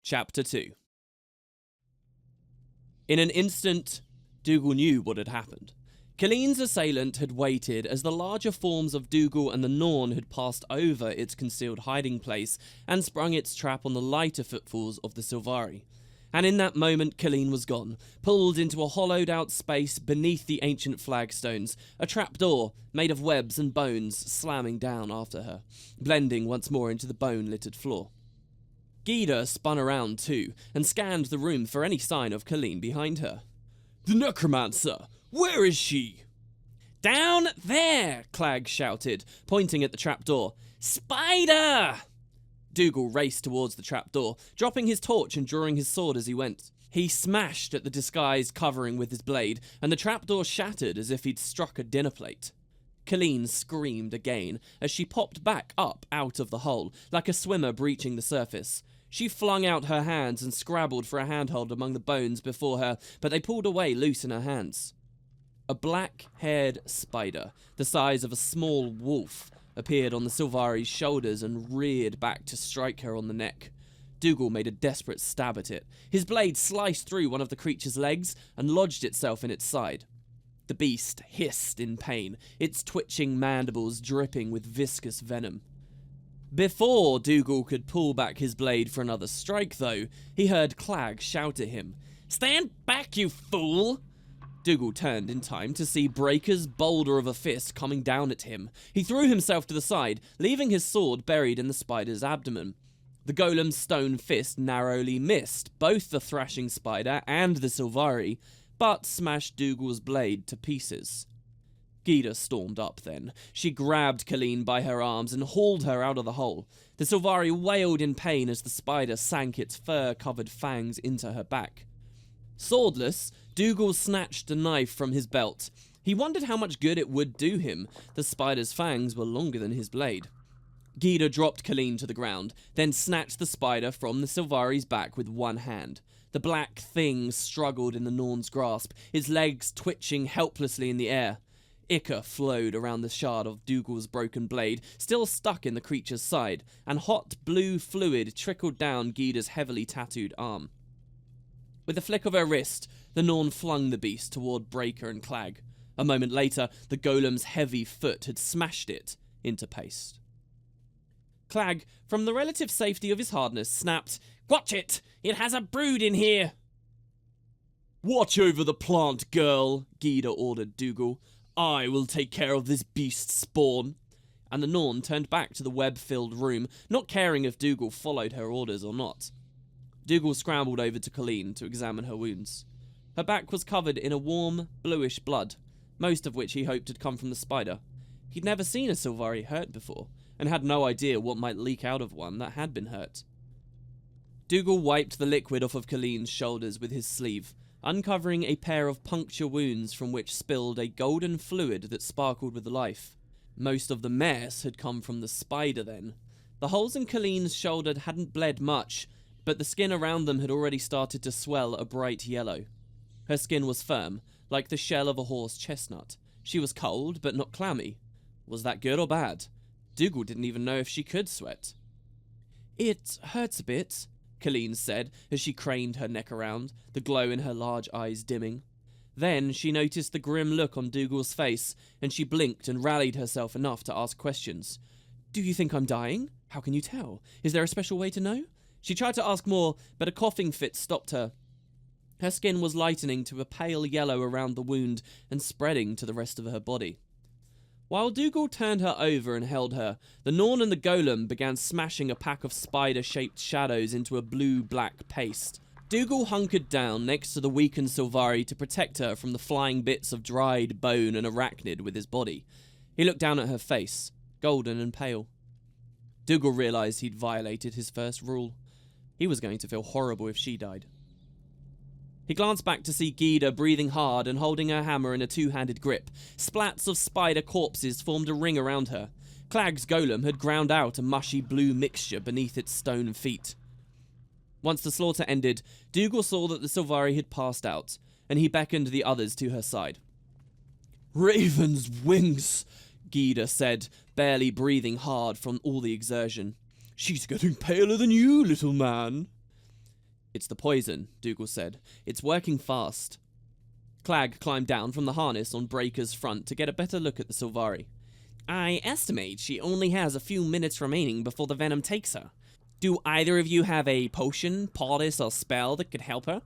Chapter 2. In an instant, Dougal knew what had happened. Killeen's assailant had waited as the larger forms of Dougal and the Norn had passed over its concealed hiding place and sprung its trap on the lighter footfalls of the Silvari. And in that moment, Killeen was gone, pulled into a hollowed-out space beneath the ancient flagstones, a trapdoor made of webs and bones slamming down after her, blending once more into the bone-littered floor. Gyda spun around too, and scanned the room for any sign of Killeen behind her. "The necromancer! Where is she?" "Down there!" Clag shouted, pointing at the trapdoor. "Spider!" Dougal raced towards the trapdoor, dropping his torch and drawing his sword as he went. He smashed at the disguised covering with his blade, and the trapdoor shattered as if he'd struck a dinner plate. Killeen screamed again as she popped back up out of the hole, like a swimmer breaching the surface. She flung out her hands and scrabbled for a handhold among the bones before her, but they pulled away loose in her hands. A black-haired spider, the size of a small wolf, appeared on the Silvari's shoulders and reared back to strike her on the neck. Dougal made a desperate stab at it. His blade sliced through one of the creature's legs and lodged itself in its side. The beast hissed in pain, its twitching mandibles dripping with viscous venom. Before Dougal could pull back his blade for another strike, though, he heard Clag shout at him, "Stand back, you fool!" Dougal turned in time to see Breaker's boulder of a fist coming down at him. He threw himself to the side, leaving his sword buried in the spider's abdomen. The golem's stone fist narrowly missed both the thrashing spider and the Silvari, but smashed Dougal's blade to pieces. Gyda stormed up then. She grabbed Killeen by her arms and hauled her out of the hole. The Silvari wailed in pain as the spider sank its fur-covered fangs into her back. Swordless, Dougal snatched a knife from his belt. He wondered how much good it would do him. The spider's fangs were longer than his blade. Gyda dropped Killeen to the ground, then snatched the spider from the Silvari's back with one hand. The black thing struggled in the Norn's grasp, its legs twitching helplessly in the air. Ichor flowed around the shard of Dougal's broken blade, still stuck in the creature's side, and hot blue fluid trickled down Gyda's heavily tattooed arm. With a flick of her wrist, the Norn flung the beast toward Breaker and Clag. A moment later, the golem's heavy foot had smashed it into paste. Clag, from the relative safety of his harness, snapped, "Watch it! It has a brood in here!" "Watch over the plant, girl," Gyda ordered Dougal. "I will take care of this beast's spawn." And the Norn turned back to the web-filled room, not caring if Dougal followed her orders or not. Dougal scrambled over to Killeen to examine her wounds. Her back was covered in a warm, bluish blood, most of which he hoped had come from the spider. He'd never seen a Silvari hurt before, and had no idea what might leak out of one that had been hurt. Dougal wiped the liquid off of Killeen's shoulders with his sleeve, uncovering a pair of puncture wounds from which spilled a golden fluid that sparkled with life. Most of the mess had come from the spider then. The holes in Killeen's shoulder hadn't bled much, but the skin around them had already started to swell a bright yellow. Her skin was firm, like the shell of a horse chestnut. She was cold, but not clammy. Was that good or bad? Dougal didn't even know if she could sweat. "It hurts a bit," Killeen said as she craned her neck around, the glow in her large eyes dimming. Then she noticed the grim look on Dougal's face, and she blinked and rallied herself enough to ask questions. "Do you think I'm dying? How can you tell? Is there a special way to know?" She tried to ask more, but a coughing fit stopped her. Her skin was lightening to a pale yellow around the wound and spreading to the rest of her body. While Dougal turned her over and held her, the Norn and the golem began smashing a pack of spider-shaped shadows into a blue-black paste. Dougal hunkered down next to the weakened Silvari to protect her from the flying bits of dried bone and arachnid with his body. He looked down at her face, golden and pale. Dougal realized he'd violated his first rule. He was going to feel horrible if she died. He glanced back to see Gyda breathing hard and holding her hammer in a two-handed grip. Splats of spider corpses formed a ring around her. Clag's golem had ground out a mushy blue mixture beneath its stone feet. Once the slaughter ended, Dougal saw that the Silvari had passed out, and he beckoned the others to her side. "Raven's wings," Gyda said, barely breathing hard from all the exertion. "She's getting paler than you, little man." It's the poison, Dougal said. It's working fast. Clag climbed down from the harness on Breaker's front to get a better look at the Sylvari. I estimate she only has a few minutes remaining before the venom takes her. Do either of you have a potion, poultice, or spell that could help her?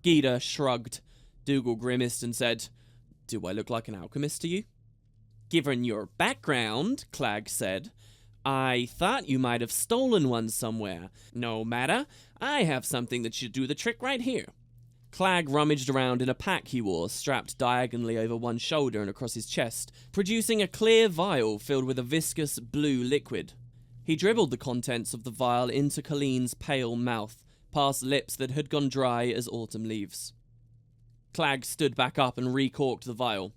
Gita shrugged. Dougal grimaced and said, Do I look like an alchemist to you? Given your background, Clag said, I thought you might have stolen one somewhere. No matter, I have something that should do the trick right here. Clag rummaged around in a pack he wore, strapped diagonally over one shoulder and across his chest, producing a clear vial filled with a viscous blue liquid. He dribbled the contents of the vial into Killeen's pale mouth, past lips that had gone dry as autumn leaves. Clag stood back up and recorked the vial.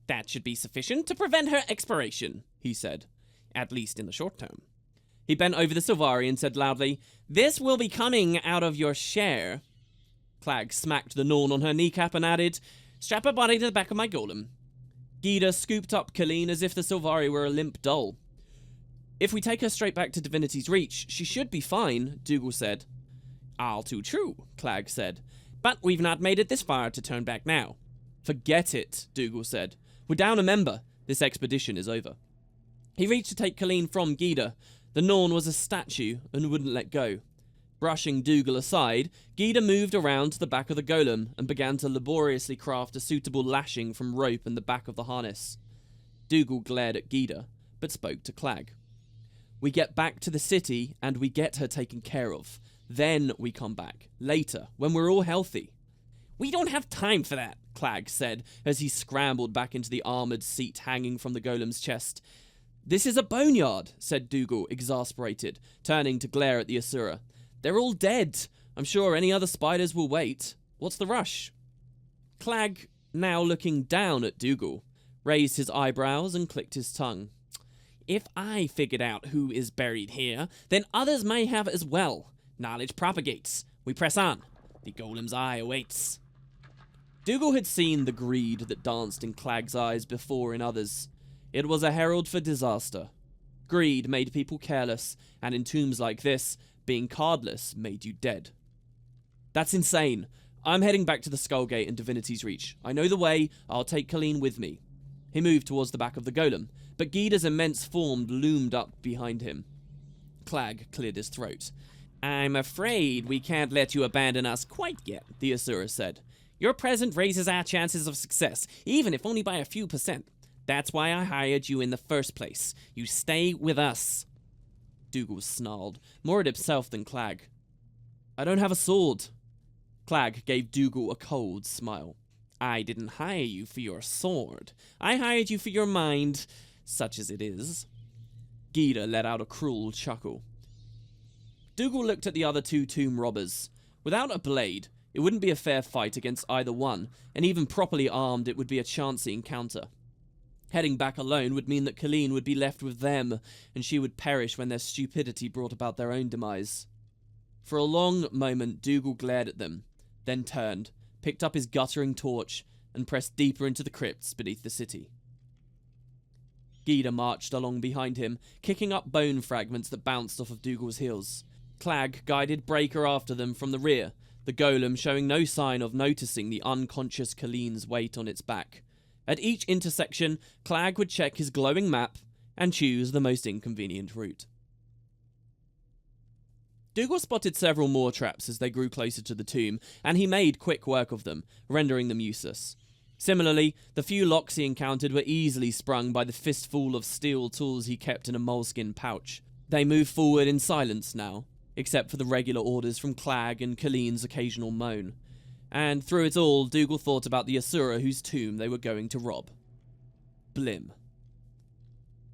That should be sufficient to prevent her expiration, he said, at least in the short term. He bent over the Sylvari and said loudly, This will be coming out of your share. Clag smacked the Norn on her kneecap and added, Strap her body to the back of my golem. Gita scooped up Killeen as if the Sylvari were a limp doll. If we take her straight back to Divinity's Reach, she should be fine, Dougal said. All too true, Clag said. But we've not made it this far to turn back now. Forget it, Dougal said. We're down a member. This expedition is over. He reached to take Killeen from Gita. The Norn was a statue and wouldn't let go. Brushing Dougal aside, Gita moved around to the back of the golem and began to laboriously craft a suitable lashing from rope in the back of the harness. Dougal glared at Gita, but spoke to Clag. We get back to the city and we get her taken care of. Then we come back, later, when we're all healthy. We don't have time for that, Clag said, as he scrambled back into the armoured seat hanging from the golem's chest. This is a boneyard, said Dougal, exasperated, turning to glare at the Asura. They're all dead. I'm sure any other spiders will wait. What's the rush? Clag, now looking down at Dougal, raised his eyebrows and clicked his tongue. If I figured out who is buried here, then others may have as well. Knowledge propagates. We press on. The golem's eye awaits. Dougal had seen the greed that danced in Clag's eyes before in others. It was a herald for disaster. Greed made people careless, and in tombs like this, being cardless made you dead. That's insane. I'm heading back to the Skullgate and Divinity's Reach. I know the way. I'll take Killeen with me. He moved towards the back of the golem, but Gita's immense form loomed up behind him. Clag cleared his throat. I'm afraid we can't let you abandon us quite yet, the Asura said. Your presence raises our chances of success, even if only by a few %. That's why I hired you in the first place. You stay with us. Dougal snarled, more at himself than Clag. I don't have a sword. Clag gave Dougal a cold smile. I didn't hire you for your sword. I hired you for your mind, such as it is. Gita let out a cruel chuckle. Dougal looked at the other two tomb robbers. Without a blade, it wouldn't be a fair fight against either one, and even properly armed it would be a chancy encounter. Heading back alone would mean that Killeen would be left with them, and she would perish when their stupidity brought about their own demise. For a long moment, Dougal glared at them, then turned, picked up his guttering torch, and pressed deeper into the crypts beneath the city. Gita marched along behind him, kicking up bone fragments that bounced off of Dougal's heels. Clag guided Breaker after them from the rear, the golem showing no sign of noticing the unconscious Killeen's weight on its back. At each intersection, Clag would check his glowing map and choose the most inconvenient route. Dougal spotted several more traps as they grew closer to the tomb, and he made quick work of them, rendering them useless. Similarly, the few locks he encountered were easily sprung by the fistful of steel tools he kept in a moleskin pouch. They moved forward in silence now, except for the regular orders from Clag and Killeen's occasional moan. And through it all, Dougal thought about the Asura whose tomb they were going to rob. Blim.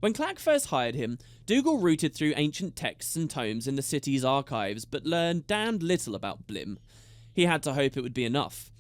When Clag first hired him, Dougal rooted through ancient texts and tomes in the city's archives, but learned damned little about Blim. He had to hope it would be enough.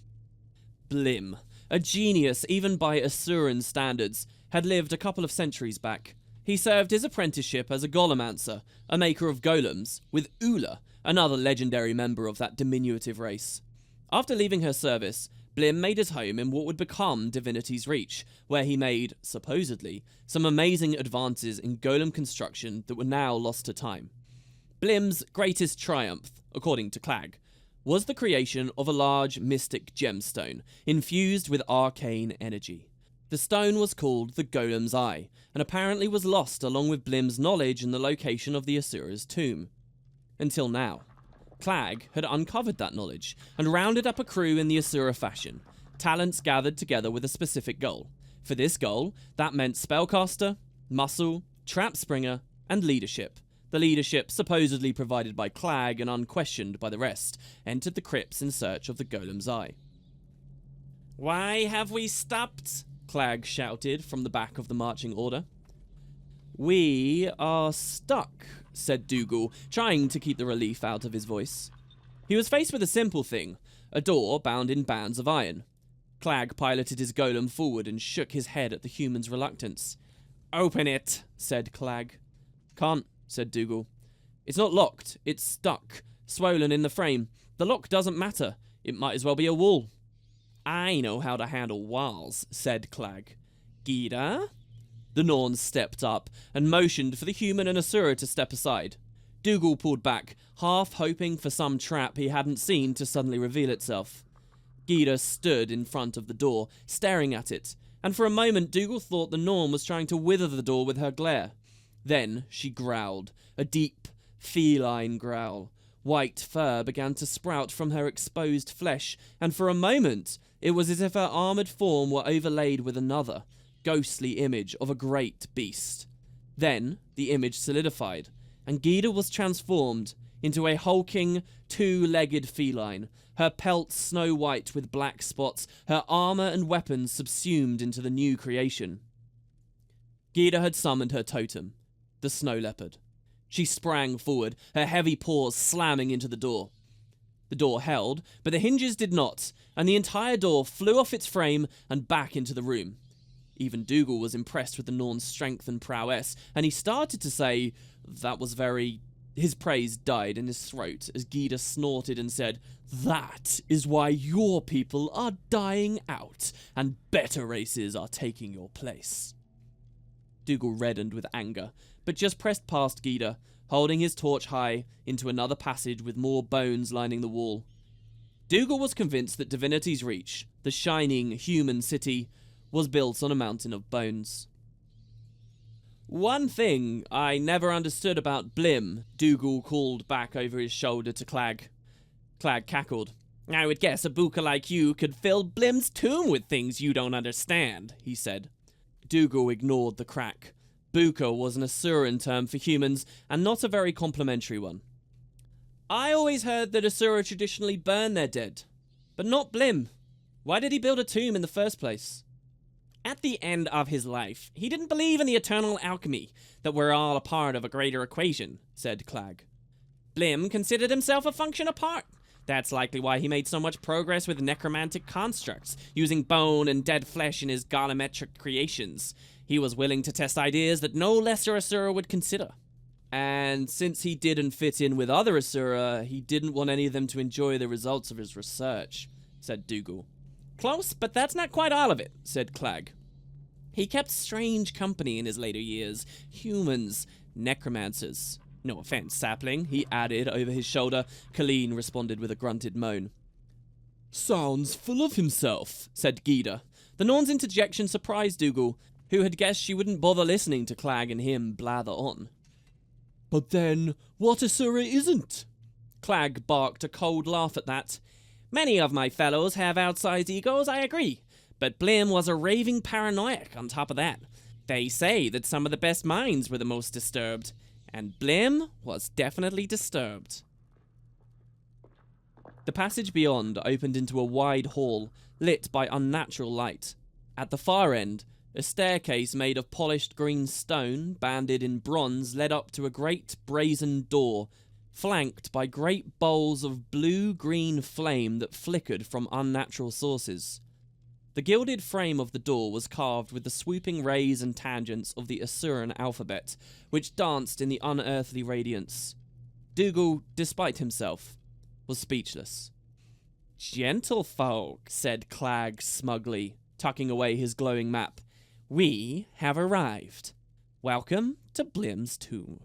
Blim, a genius even by Asuran standards, had lived a couple of centuries back. He served his apprenticeship as a golemancer, a maker of golems, with Ula, another legendary member of that diminutive race. After leaving her service, Blim made his home in what would become Divinity's Reach, where he made, supposedly, some amazing advances in golem construction that were now lost to time. Blim's greatest triumph, according to Clag, was the creation of a large mystic gemstone, infused with arcane energy. The stone was called the Golem's Eye, and apparently was lost along with Blim's knowledge in the location of the Asura's tomb. Until now. Clag had uncovered that knowledge, and rounded up a crew in the Asura fashion, talents gathered together with a specific goal. For this goal, that meant spellcaster, muscle, trap springer, and leadership. The leadership, supposedly provided by Clag and unquestioned by the rest, entered the crypts in search of the Golem's Eye. "Why have we stopped?" Clag shouted from the back of the marching order. "We are stuck," said Dougal, trying to keep the relief out of his voice. He was faced with a simple thing, a door bound in bands of iron. Clag piloted his golem forward and shook his head at the human's reluctance. "Open it," said Clag. "Can't," said Dougal. "It's not locked, it's stuck, swollen in the frame. The lock doesn't matter, it might as well be a wall." "I know how to handle walls," said Clag. "Gita?" The Norn stepped up and motioned for the human and Asura to step aside. Dougal pulled back, half hoping for some trap he hadn't seen to suddenly reveal itself. Gita stood in front of the door, staring at it, and for a moment Dougal thought the Norn was trying to wither the door with her glare. Then she growled, a deep, feline growl. White fur began to sprout from her exposed flesh, and for a moment it was as if her armoured form were overlaid with another, ghostly image of a great beast. Then the image solidified, and Gita was transformed into a hulking, two-legged feline, her pelt snow-white with black spots, her armour and weapons subsumed into the new creation. Gita had summoned her totem, the snow leopard. She sprang forward, her heavy paws slamming into the door. The door held, but the hinges did not, and the entire door flew off its frame and back into the room. Even Dougal was impressed with the Norn's strength and prowess, and he started to say, "That was very..." His praise died in his throat as Gita snorted and said, "That is why your people are dying out, and better races are taking your place." Dougal reddened with anger, but just pressed past Gita, holding his torch high, into another passage with more bones lining the wall. Dougal was convinced that Divinity's Reach, the shining human city, was built on a mountain of bones. "One thing I never understood about Blim," Dougal called back over his shoulder to Clag. Clag cackled. "I would guess a booker like you could fill Blim's tomb with things you don't understand," he said. Dougal ignored the crack. Booker was an Asuran term for humans, and not a very complimentary one. "I always heard that Asura traditionally burn their dead, but not Blim. Why did he build a tomb in the first place?" "At the end of his life, he didn't believe in the eternal alchemy, that we're all a part of a greater equation," said Clag. "Blim considered himself a function apart. That's likely why he made so much progress with necromantic constructs, using bone and dead flesh in his golemetric creations. He was willing to test ideas that no lesser Asura would consider. And since he didn't fit in with other Asura, he didn't want any of them to enjoy the results of his research," said Dougal. "Close, but that's not quite all of it," said Clag. "He kept strange company in his later years. Humans, necromancers. No offense, sapling," he added over his shoulder. Killeen responded with a grunted moan. "Sounds full of himself," said Gita. The Norn's interjection surprised Dougal, who had guessed she wouldn't bother listening to Clag and him blather on. "But then, what Asura isn't?" Clag barked a cold laugh at that. "Many of my fellows have outsized egos, I agree. But Blim was a raving paranoiac on top of that. They say that some of the best minds were the most disturbed. And Blim was definitely disturbed." The passage beyond opened into a wide hall, lit by unnatural light. At the far end, a staircase made of polished green stone, banded in bronze, led up to a great brazen door, flanked by great bowls of blue-green flame that flickered from unnatural sources. The gilded frame of the door was carved with the swooping rays and tangents of the Asuran alphabet, which danced in the unearthly radiance. Dougal, despite himself, was speechless. "Gentlefolk," said Clag smugly, tucking away his glowing map, "we have arrived. Welcome to Blim's tomb."